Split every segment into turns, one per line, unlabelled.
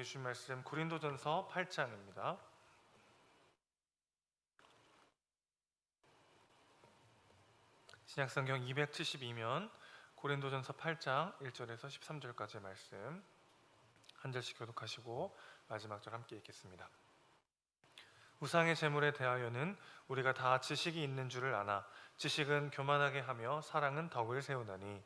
주신 말씀 고린도전서 8장입니다. 신약성경 272면 고린도전서 8장 1절에서 13절까지의 말씀 한 절씩 교독하시고 마지막 절 함께 읽겠습니다. 우상의 제물에 대하여는 우리가 다 지식이 있는 줄을 아나 지식은 교만하게 하며 사랑은 덕을 세우나니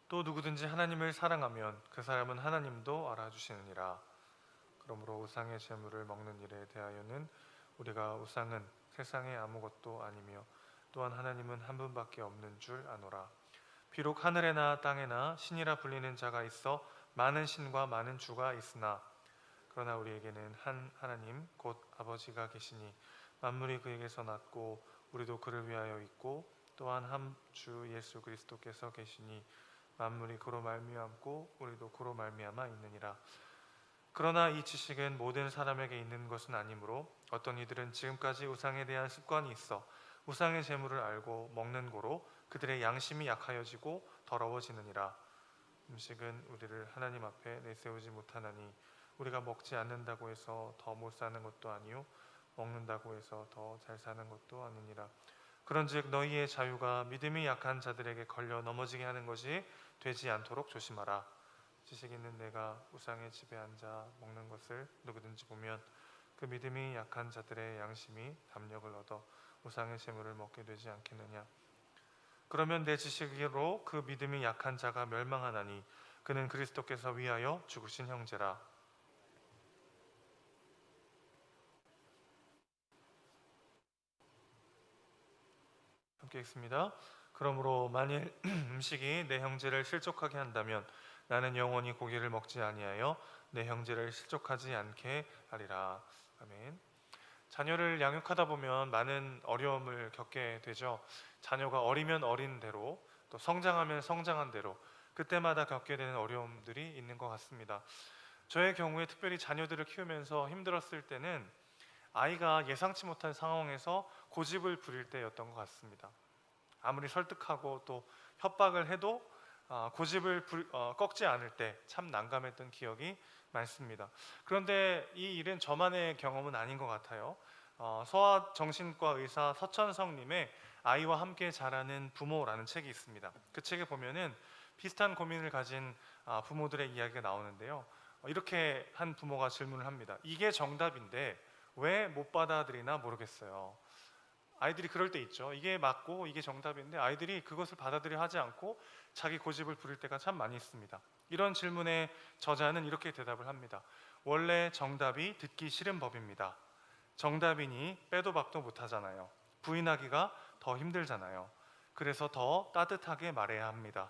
또 누구든지 하나님을 사랑하면 그 사람은 하나님도 알아주시느니라. 그러므로 우상의 제물을 먹는 일에 대하여는 우리가 우상은 세상에 아무것도 아니며 또한 하나님은 한 분밖에 없는 줄 아노라. 비록 하늘에나 땅에나 신이라 불리는 자가 있어 많은 신과 많은 주가 있으나 그러나 우리에게는 한 하나님 곧 아버지가 계시니 만물이 그에게서 났고 우리도 그를 위하여 있고 또한 한 주 예수 그리스도께서 계시니 만물이 그로 말미암고 우리도 그로 말미암아 있느니라. 그러나 이 지식은 모든 사람에게 있는 것은 아니므로 어떤 이들은 지금까지 우상에 대한 습관이 있어 우상의 제물을 알고 먹는 고로 그들의 양심이 약하여지고 더러워지느니라. 음식은 우리를 하나님 앞에 내세우지 못하나니 우리가 먹지 않는다고 해서 더 못 사는 것도 아니요 먹는다고 해서 더 잘 사는 것도 아니니라. 그런즉 너희의 자유가 믿음이 약한 자들에게 걸려 넘어지게 하는 것이 되지 않도록 조심하라. 지식 있는 내가 우상의 집에 앉아 먹는 것을 누구든지 보면 그 믿음이 약한 자들의 양심이 담력을 얻어 우상의 제물을 먹게 되지 않겠느냐. 그러면 내 지식으로 그 믿음이 약한 자가 멸망하나니 그는 그리스도께서 위하여 죽으신 형제라. 함께 읽습니다. 그러므로 만일 음식이 내 형제를 실족하게 한다면 나는 영원히 고기를 먹지 아니하여 내 형제를 실족하지 않게 하리라. 아멘. 자녀를 양육하다 보면 많은 어려움을 겪게 되죠. 자녀가 어리면 어린 대로 또 성장하면 성장한 대로 그때마다 겪게 되는 어려움들이 있는 것 같습니다. 저의 경우에 특별히 자녀들을 키우면서 힘들었을 때는 아이가 예상치 못한 상황에서 고집을 부릴 때였던 것 같습니다. 아무리 설득하고 또 협박을 해도 고집을 꺾지 않을 때 참 난감했던 기억이 많습니다. 그런데 이 일은 저만의 경험은 아닌 것 같아요. 소아정신과 의사 서천성님의 아이와 함께 자라는 부모라는 책이 있습니다. 그 책에 보면은 비슷한 고민을 가진 부모들의 이야기가 나오는데요. 이렇게 한 부모가 질문을 합니다. 이게 정답인데 왜 못 받아들이나 모르겠어요. 아이들이 그럴 때 있죠. 이게 맞고 이게 정답인데 아이들이 그것을 받아들여 하지 않고 자기 고집을 부릴 때가 참 많이 있습니다. 이런 질문의 저자는 이렇게 대답을 합니다. 원래 정답이 듣기 싫은 법입니다. 정답이니 빼도 박도 못하잖아요. 부인하기가 더 힘들잖아요. 그래서 더 따뜻하게 말해야 합니다.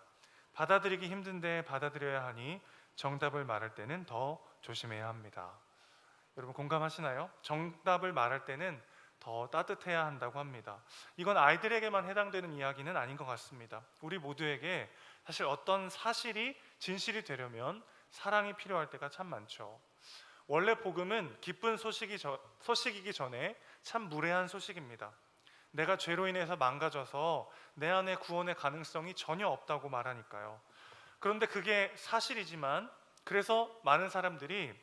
받아들이기 힘든데 받아들여야 하니 정답을 말할 때는 더 조심해야 합니다. 여러분 공감하시나요? 정답을 말할 때는 더 따뜻해야 한다고 합니다. 이건 아이들에게만 해당되는 이야기는 아닌 것 같습니다. 우리 모두에게 사실 어떤 사실이 진실이 되려면 사랑이 필요할 때가 참 많죠. 원래 복음은 기쁜 소식이기 전에 참 무례한 소식입니다. 내가 죄로 인해서 망가져서 내 안에 구원의 가능성이 전혀 없다고 말하니까요. 그런데 그게 사실이지만 그래서 많은 사람들이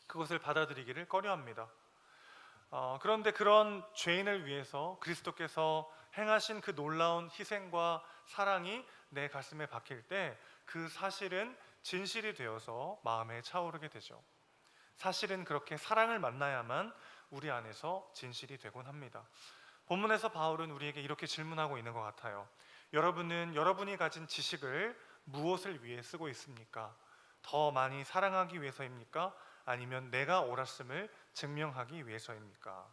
그것을 받아들이기를 꺼려합니다. 그런데 그런 죄인을 위해서 그리스도께서 행하신 그 놀라운 희생과 사랑이 내 가슴에 박힐 때 그 사실은 진실이 되어서 마음에 차오르게 되죠. 사실은 그렇게 사랑을 만나야만 우리 안에서 진실이 되곤 합니다. 본문에서 바울은 우리에게 이렇게 질문하고 있는 것 같아요. 여러분은 여러분이 가진 지식을 무엇을 위해 쓰고 있습니까? 더 많이 사랑하기 위해서입니까? 아니면 내가 옳았음을 증명하기 위해서입니까?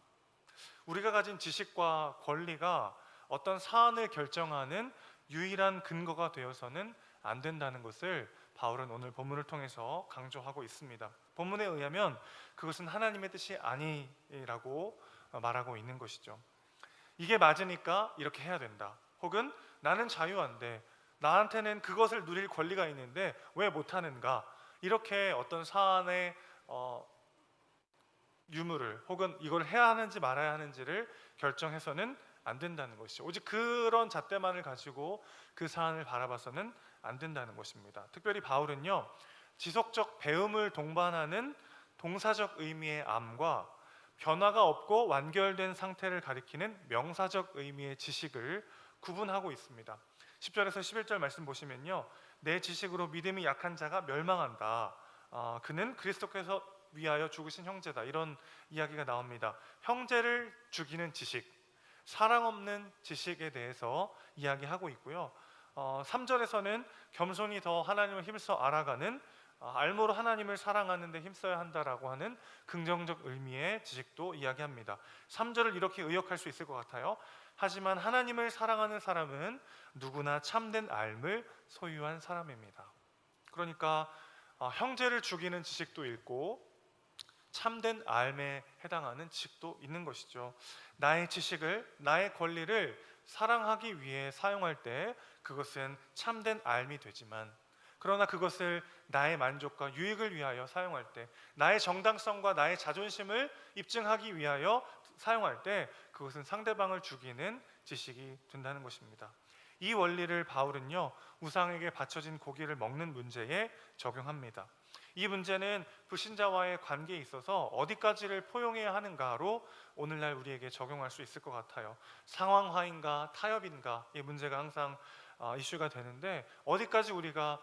우리가 가진 지식과 권리가 어떤 사안을 결정하는 유일한 근거가 되어서는 안 된다는 것을 바울은 오늘 본문을 통해서 강조하고 있습니다. 본문에 의하면 그것은 하나님의 뜻이 아니라고 말하고 있는 것이죠. 이게 맞으니까 이렇게 해야 된다. 혹은 나는 자유한데 나한테는 그것을 누릴 권리가 있는데 왜 못하는가? 이렇게 어떤 사안의 유무를 혹은 이걸 해야 하는지 말아야 하는지를 결정해서는 안 된다는 것이죠. 오직 그런 잣대만을 가지고 그 사안을 바라봐서는 안 된다는 것입니다. 특별히 바울은요, 지속적 배움을 동반하는 동사적 의미의 암과 변화가 없고 완결된 상태를 가리키는 명사적 의미의 지식을 구분하고 있습니다. 10절에서 11절 말씀 보시면요, 내 지식으로 믿음이 약한 자가 멸망한다. 그는 그리스도께서 위하여 죽으신 형제다. 이런 이야기가 나옵니다. 형제를 죽이는 지식, 사랑 없는 지식에 대해서 이야기하고 있고요. 3절에서는 겸손히 더 하나님을 힘써 알아가는 알므로 하나님을 사랑하는 데 힘써야 한다라고 하는 긍정적 의미의 지식도 이야기합니다. 3절을 이렇게 의역할 수 있을 것 같아요. 하지만 하나님을 사랑하는 사람은 누구나 참된 알을 소유한 사람입니다. 그러니까 형제를 죽이는 지식도 있고 참된 알에 해당하는 지식도 있는 것이죠. 나의 지식을, 나의 권리를 사랑하기 위해 사용할 때 그것은 참된 알미 되지만, 그러나 그것을 나의 만족과 유익을 위하여 사용할 때, 나의 정당성과 나의 자존심을 입증하기 위하여 사용할 때 그것은 상대방을 죽이는 지식이 된다는 것입니다. 이 원리를 바울은요, 우상에게 바쳐진 고기를 먹는 문제에 적용합니다. 이 문제는 불신자와의 관계에 있어서 어디까지를 포용해야 하는가로 오늘날 우리에게 적용할 수 있을 것 같아요. 상황화인가 타협인가, 이 문제가 항상 이슈가 되는데, 어디까지 우리가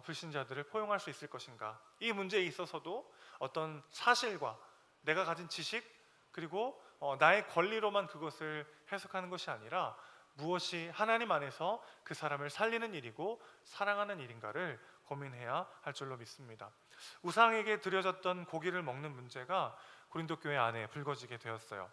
불신자들을 포용할 수 있을 것인가, 이 문제에 있어서도 어떤 사실과 내가 가진 지식 그리고 나의 권리로만 그것을 해석하는 것이 아니라 무엇이 하나님 안에서 그 사람을 살리는 일이고 사랑하는 일인가를 고민해야 할 줄로 믿습니다. 우상에게 드려졌던 고기를 먹는 문제가 고린도 교회 안에 불거지게 되었어요.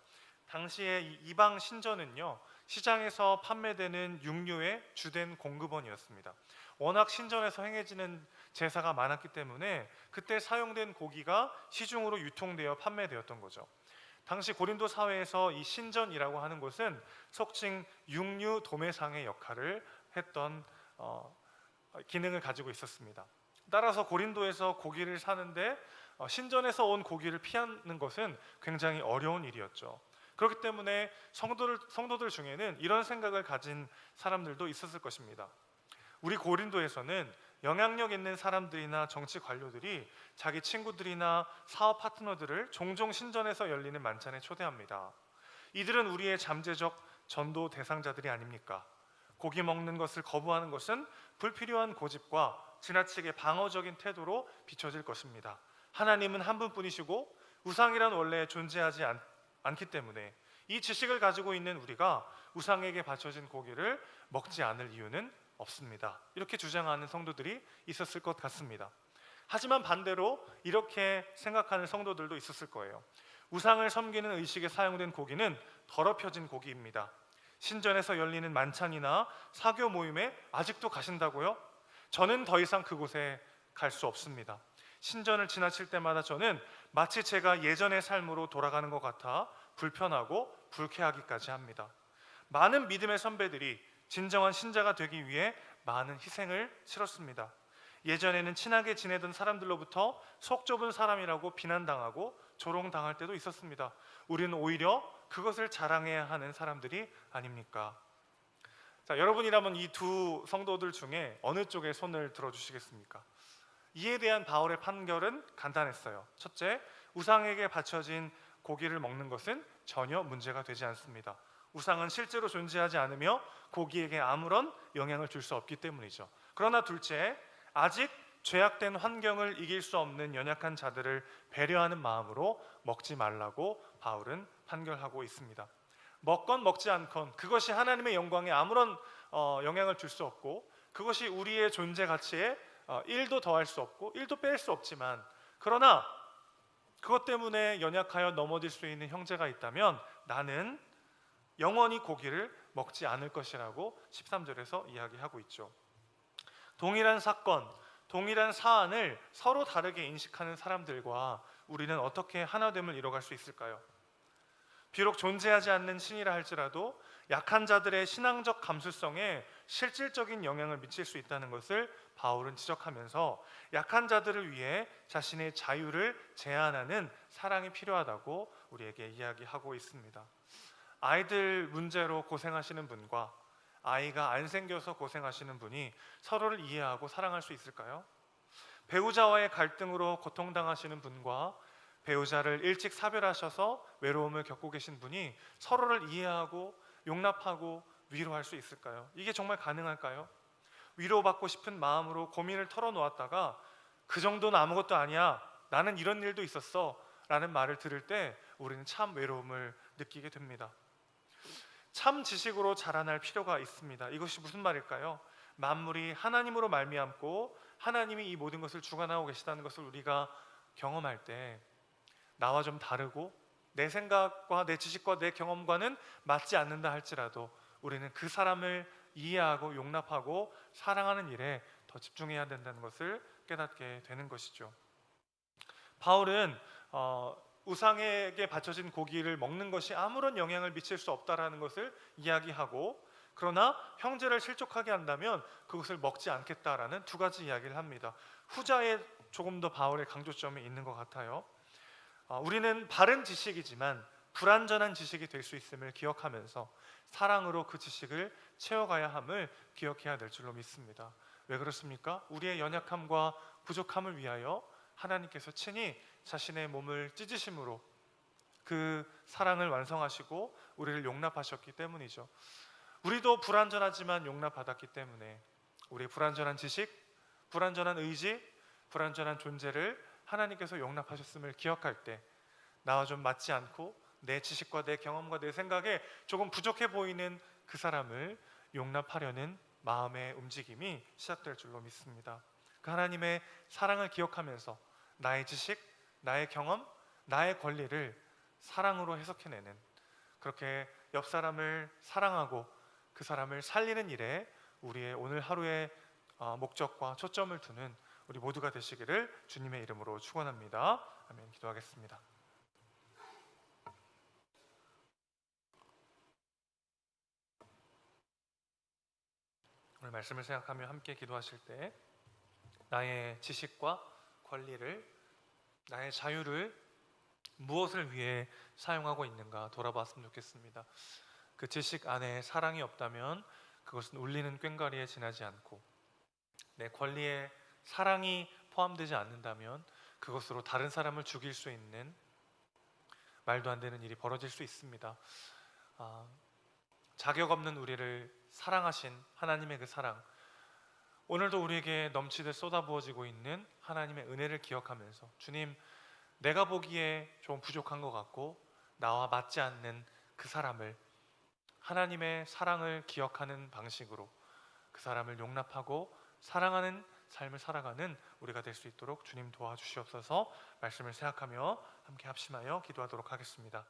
당시에 이 이방 신전은요, 시장에서 판매되는 육류의 주된 공급원이었습니다. 워낙 신전에서 행해지는 제사가 많았기 때문에 그때 사용된 고기가 시중으로 유통되어 판매되었던 거죠. 당시 고린도 사회에서 이 신전이라고 하는 곳은 속칭 육류 도매상의 역할을 했던 기능을 가지고 있었습니다. 따라서 고린도에서 고기를 사는데 신전에서 온 고기를 피하는 것은 굉장히 어려운 일이었죠. 그렇기 때문에 성도들 중에는 이런 생각을 가진 사람들도 있었을 것입니다. 우리 고린도에서는 영향력 있는 사람들이나 정치 관료들이 자기 친구들이나 사업 파트너들을 종종 신전에서 열리는 만찬에 초대합니다. 이들은 우리의 잠재적 전도 대상자들이 아닙니까? 고기 먹는 것을 거부하는 것은 불필요한 고집과 지나치게 방어적인 태도로 비춰질 것입니다. 하나님은 한 분뿐이시고 우상이란 원래 존재하지 않기 때문에 이 지식을 가지고 있는 우리가 우상에게 바쳐진 고기를 먹지 않을 이유는 없습니다. 이렇게 주장하는 성도들이 있었을 것 같습니다. 하지만 반대로 이렇게 생각하는 성도들도 있었을 거예요. 우상을 섬기는 의식에 사용된 고기는 더럽혀진 고기입니다. 신전에서 열리는 만찬이나 사교 모임에 아직도 가신다고요? 저는 더 이상 그곳에 갈 수 없습니다. 신전을 지나칠 때마다 저는 마치 제가 예전의 삶으로 돌아가는 것 같아 불편하고 불쾌하기까지 합니다. 많은 믿음의 선배들이 진정한 신자가 되기 위해 많은 희생을 치렀습니다. 예전에는 친하게 지내던 사람들로부터 속 좁은 사람이라고 비난당하고 조롱당할 때도 있었습니다. 우리는 오히려 그것을 자랑해야 하는 사람들이 아닙니까? 자, 여러분이라면 이 두 성도들 중에 어느 쪽에 손을 들어주시겠습니까? 이에 대한 바울의 판결은 간단했어요. 첫째, 우상에게 바쳐진 고기를 먹는 것은 전혀 문제가 되지 않습니다. 우상은 실제로 존재하지 않으며 고기에게 아무런 영향을 줄 수 없기 때문이죠. 그러나 둘째, 아직 죄악된 환경을 이길 수 없는 연약한 자들을 배려하는 마음으로 먹지 말라고 바울은 판결하고 있습니다. 먹건 먹지 않건 그것이 하나님의 영광에 아무런 영향을 줄 수 없고, 그것이 우리의 존재 가치에 1도 더할 수 없고 1도 뺄 수 없지만, 그러나 그것 때문에 연약하여 넘어질 수 있는 형제가 있다면 나는 영원히 고기를 먹지 않을 것이라고 13절에서 이야기하고 있죠. 동일한 사건, 동일한 사안을 서로 다르게 인식하는 사람들과 우리는 어떻게 하나됨을 이뤄갈 수 있을까요? 비록 존재하지 않는 신이라 할지라도 약한 자들의 신앙적 감수성에 실질적인 영향을 미칠 수 있다는 것을 바울은 지적하면서 약한 자들을 위해 자신의 자유를 제한하는 사랑이 필요하다고 우리에게 이야기하고 있습니다. 아이들 문제로 고생하시는 분과 아이가 안 생겨서 고생하시는 분이 서로를 이해하고 사랑할 수 있을까요? 배우자와의 갈등으로 고통당하시는 분과 배우자를 일찍 사별하셔서 외로움을 겪고 계신 분이 서로를 이해하고 용납하고 위로할 수 있을까요? 이게 정말 가능할까요? 위로받고 싶은 마음으로 고민을 털어놓았다가 그 정도는 아무것도 아니야, 나는 이런 일도 있었어 라는 말을 들을 때 우리는 참 외로움을 느끼게 됩니다. 참 지식으로 자라날 필요가 있습니다. 이것이 무슨 말일까요? 만물이 하나님으로 말미암고 하나님이 이 모든 것을 주관하고 계시다는 것을 우리가 경험할 때 나와 좀 다르고 내 생각과 내 지식과 내 경험과는 맞지 않는다 할지라도 우리는 그 사람을 이해하고 용납하고 사랑하는 일에 더 집중해야 된다는 것을 깨닫게 되는 것이죠. 바울은 우상에게 바쳐진 고기를 먹는 것이 아무런 영향을 미칠 수 없다라는 것을 이야기하고, 그러나 형제를 실족하게 한다면 그것을 먹지 않겠다라는 두 가지 이야기를 합니다. 후자에 조금 더 바울의 강조점이 있는 것 같아요. 우리는 바른 지식이지만 불완전한 지식이 될 수 있음을 기억하면서 사랑으로 그 지식을 채워가야 함을 기억해야 될 줄로 믿습니다. 왜 그렇습니까? 우리의 연약함과 부족함을 위하여 하나님께서 친히 자신의 몸을 찢으심으로 그 사랑을 완성하시고 우리를 용납하셨기 때문이죠. 우리도 불완전하지만 용납받았기 때문에 우리의 불완전한 지식, 불완전한 의지, 불완전한 존재를 하나님께서 용납하셨음을 기억할 때 나와 좀 맞지 않고 내 지식과 내 경험과 내 생각에 조금 부족해 보이는 그 사람을 용납하려는 마음의 움직임이 시작될 줄로 믿습니다. 그 하나님의 사랑을 기억하면서 나의 지식, 나의 경험, 나의 권리를 사랑으로 해석해내는, 그렇게 옆 사람을 사랑하고 그 사람을 살리는 일에 우리의 오늘 하루의 목적과 초점을 두는 우리 모두가 되시기를 주님의 이름으로 축원합니다. 아멘. 기도하겠습니다. 오늘 말씀을 생각하며 함께 기도하실 때 나의 지식과 권리를, 나의 자유를 무엇을 위해 사용하고 있는가 돌아봤으면 좋겠습니다. 그 지식 안에 사랑이 없다면 그것은 울리는 꽹과리에 지나지 않고, 내 권리에 사랑이 포함되지 않는다면 그것으로 다른 사람을 죽일 수 있는 말도 안 되는 일이 벌어질 수 있습니다. 자격 없는 우리를 사랑하신 하나님의 그 사랑, 오늘도 우리에게 넘치듯 쏟아부어지고 있는 하나님의 은혜를 기억하면서 주님, 내가 보기에 좀 부족한 것 같고 나와 맞지 않는 그 사람을 하나님의 사랑을 기억하는 방식으로 그 사람을 용납하고 사랑하는 삶을 살아가는 우리가 될 수 있도록 주님 도와주시옵소서. 말씀을 생각하며 함께 합심하여 기도하도록 하겠습니다.